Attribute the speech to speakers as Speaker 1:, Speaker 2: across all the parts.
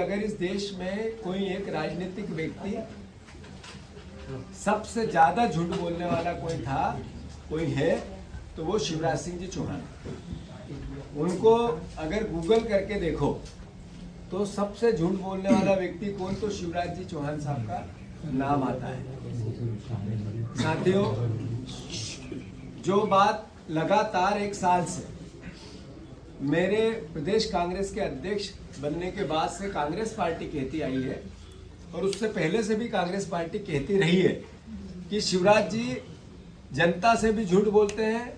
Speaker 1: अगर इस देश में कोई एक राजनीतिक व्यक्ति सबसे ज्यादा झूठ बोलने वाला कोई है तो वो शिवराज सिंह जी चौहान। उनको अगर गूगल करके देखो तो सबसे झूठ बोलने वाला व्यक्ति कौन, तो शिवराज जी चौहान साहब का नाम आता है। साथियों, जो बात लगातार एक साल से मेरे प्रदेश कांग्रेस के अध्यक्ष बनने के बाद से कांग्रेस पार्टी कहती आई है और उससे पहले से भी कांग्रेस पार्टी कहती रही है कि शिवराज जी जनता से भी झूठ बोलते हैं,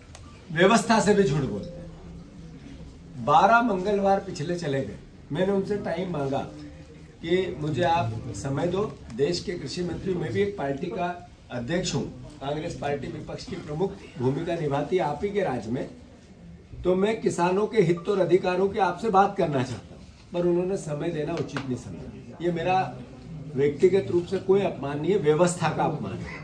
Speaker 1: व्यवस्था से भी झूठ बोलते हैं। 12 मंगलवार पिछले चले गए, मैंने उनसे टाइम मांगा कि मुझे आप समय दो, देश के कृषि मंत्री, मैं भी एक पार्टी का अध्यक्ष हूँ, कांग्रेस पार्टी विपक्ष की प्रमुख भूमिका निभाती है आप ही के राज में, तो मैं किसानों के हित और अधिकारों की आपसे बात करना चाहता हूँ, पर उन्होंने समय देना उचित नहीं समझा। ये मेरा व्यक्तिगत रूप से कोई अपमान नहीं है, व्यवस्था का अपमान है।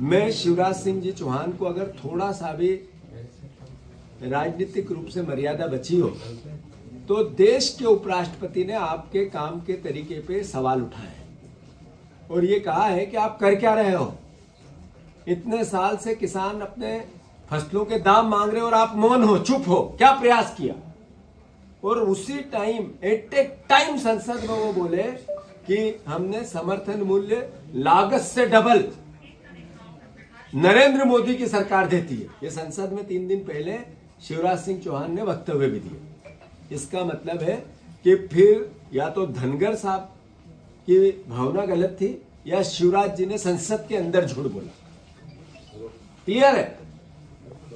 Speaker 1: मैं शिवराज सिंह जी चौहान को अगर थोड़ा सा भी राजनीतिक रूप से मर्यादा बची हो तो देश के उपराष्ट्रपति ने आपके काम के तरीके पे सवाल उठाए और ये कहा है कि आप कर क्या रहे हो। इतने साल से किसान अपने फसलों के दाम मांग रहे हो और आप मौन हो, चुप हो, क्या प्रयास किया। और उसी टाइम एट ए टाइम संसद में वो बोले कि हमने समर्थन मूल्य लागत से डबल नरेंद्र मोदी की सरकार देती है। ये संसद में 3 दिन पहले शिवराज सिंह चौहान ने वक्तव्य भी दिए। इसका मतलब है कि फिर या तो धनगर साहब की भावना गलत थी या शिवराज जी ने संसद के अंदर झूठ बोला। क्लियर है।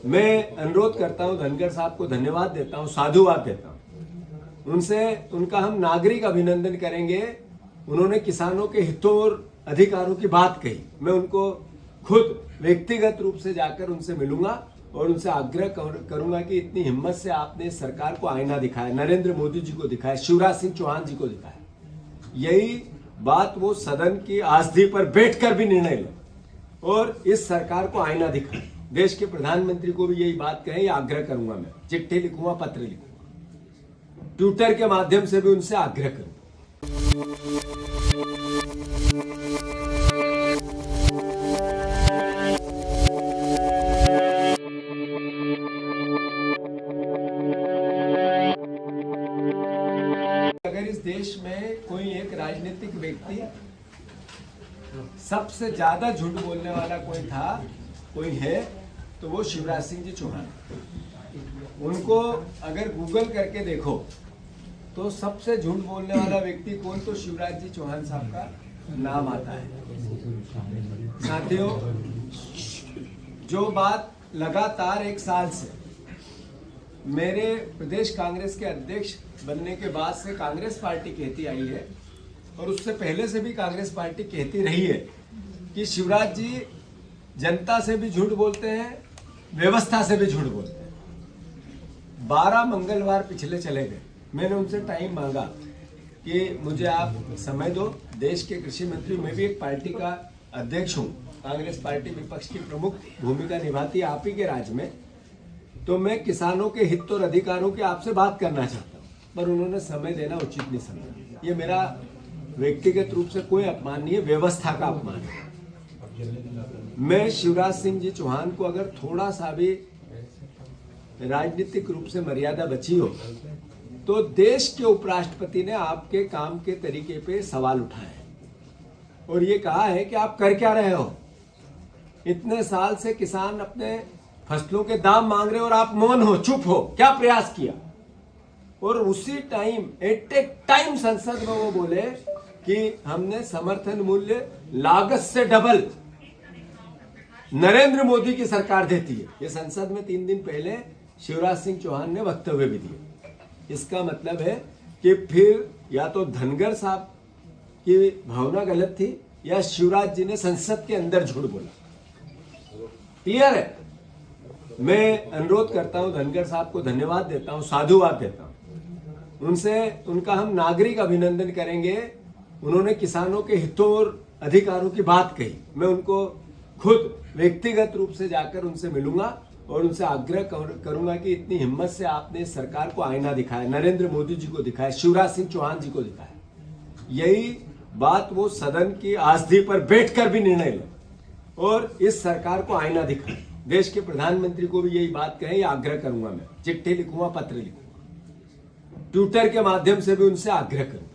Speaker 1: मैं अनुरोध करता हूं, धनगर साहब को धन्यवाद देता हूं, साधुवाद देता हूं, उनका हम नागरिक अभिनंदन करेंगे। उन्होंने किसानों के हितों और अधिकारों की बात कही। मैं उनको खुद व्यक्तिगत रूप से जाकर उनसे मिलूंगा और उनसे आग्रह करूंगा कि इतनी हिम्मत से आपने सरकार को आईना दिखाया, नरेंद्र मोदी जी को दिखाया, शिवराज सिंह चौहान जी को दिखाया। यही बात वो सदन की आसदी पर बैठकर भी निर्णय ले और इस सरकार को आईना दिखाए। देश के प्रधानमंत्री को भी यही बात कहें, यह आग्रह करूंगा। मैं चिट्ठी लिखूंगा, पत्र लिखूंगा, ट्विटर के माध्यम से भी उनसे आग्रह करूंगा। अगर इस देश में कोई एक राजनीतिक व्यक्ति सबसे ज्यादा झूठ बोलने वाला कोई है तो वो शिवराज सिंह जी चौहान। उनको अगर गूगल करके देखो तो सबसे झूठ बोलने वाला व्यक्ति कौन, तो शिवराज जी चौहान साहब का नाम आता है। साथियों, जो बात लगातार एक साल से मेरे प्रदेश कांग्रेस के अध्यक्ष बनने के बाद से कांग्रेस पार्टी कहती आई है और उससे पहले से भी कांग्रेस पार्टी कहती रही है कि शिवराज जी जनता से भी झूठ बोलते हैं, व्यवस्था से भी झूठ बोलते हैं। 12 मंगलवार पिछले चले गए, मैंने उनसे टाइम मांगा कि मुझे आप समय दो, देश के कृषि मंत्री, मैं भी एक पार्टी का अध्यक्ष हूँ, कांग्रेस पार्टी विपक्ष की प्रमुख भूमिका निभाती है आप ही के राज में, तो मैं किसानों के हित और अधिकारों की आपसे बात करना चाहता हूँ, पर उन्होंने समय देना उचित नहीं समझा। ये मेरा व्यक्तिगत रूप से कोई अपमान नहीं है, व्यवस्था का अपमान है। मैं शिवराज सिंह जी चौहान को अगर थोड़ा सा भी राजनीतिक रूप से मर्यादा बची हो तो देश के उपराष्ट्रपति ने आपके काम के तरीके पे सवाल उठाए और ये कहा है कि आप कर क्या रहे हो। इतने साल से किसान अपने फसलों के दाम मांग रहे हो और आप मौन हो, चुप हो, क्या प्रयास किया। और उसी टाइम एट ए टाइम संसद में वो बोले कि हमने समर्थन मूल्य लागत से डबल नरेंद्र मोदी की सरकार देती है। ये संसद में 3 दिन पहले शिवराज सिंह चौहान ने वक्तव्य भी दिए। इसका मतलब है कि फिर या तो धनगर साहब की भावना गलत थी या शिवराज जी ने संसद के अंदर झूठ बोला। क्लियर है। मैं अनुरोध करता हूं, धनगर साहब को धन्यवाद देता हूं, साधुवाद देता हूं, उनका हम नागरिक अभिनंदन करेंगे। उन्होंने किसानों के हितों और अधिकारों की बात कही। मैं उनको खुद व्यक्तिगत रूप से जाकर उनसे मिलूंगा और उनसे आग्रह करूंगा कि इतनी हिम्मत से आपने सरकार को आईना दिखाया, नरेंद्र मोदी जी को दिखाया, शिवराज सिंह चौहान जी को दिखाया, यही बात वो सदन की आस्थि पर बैठकर भी निर्णय ले और इस सरकार को आईना दिखाए। देश के प्रधानमंत्री को भी यही बात कहें, ये आग्रह करूंगा मैं, चिट्ठी लिखूंगा, पत्र लिखूंगा, ट्विटर के माध्यम से भी उनसे आग्रह करूंगा।